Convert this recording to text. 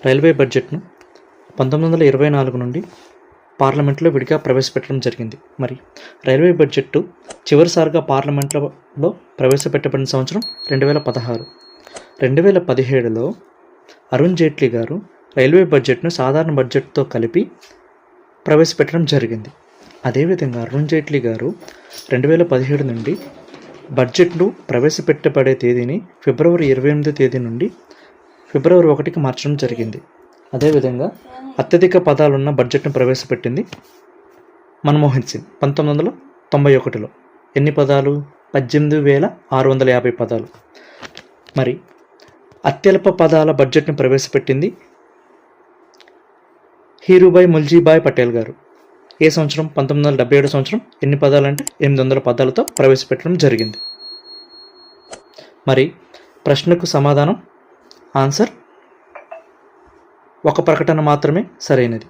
Railway బడ్జెట్ను 1924 నుండి పార్లమెంట్లో విడిగా ప్రవేశపెట్టడం జరిగింది. మరి రైల్వే బడ్జెట్ చివరిసారిగా పార్లమెంట్లో ప్రవేశపెట్టబడిన సంవత్సరం 2016. 2017లో అరుణ్ జైట్లీ గారు రైల్వే బడ్జెట్ను సాధారణ బడ్జెట్తో కలిపి ప్రవేశపెట్టడం జరిగింది. అదేవిధంగా అరుణ్ జైట్లీ గారు 2017 నుండి బడ్జెట్ను ప్రవేశపెట్టబడే తేదీని ఫిబ్రవరి 28 తేదీ నుండి ఫిబ్రవరి 1కి మార్చడం జరిగింది. అదేవిధంగా అత్యధిక పదాలున్న బడ్జెట్ను ప్రవేశపెట్టింది మన్మోహన్ సింగ్ 1991లో. ఎన్ని పదాలు? 18,650 పదాలు. మరి అత్యల్ప పదాల బడ్జెట్ను ప్రవేశపెట్టింది హీరూభాయ్ ముల్జీభాయ్ పటేల్ గారు. ఏ సంవత్సరం? 1977 సంవత్సరం. ఎన్ని పదాలంటే 800 పదాలతో ప్రవేశపెట్టడం జరిగింది. మరి ప్రశ్నకు సమాధానం ఆన్సర్ ఒక ప్రకటన మాత్రమే సరైనది.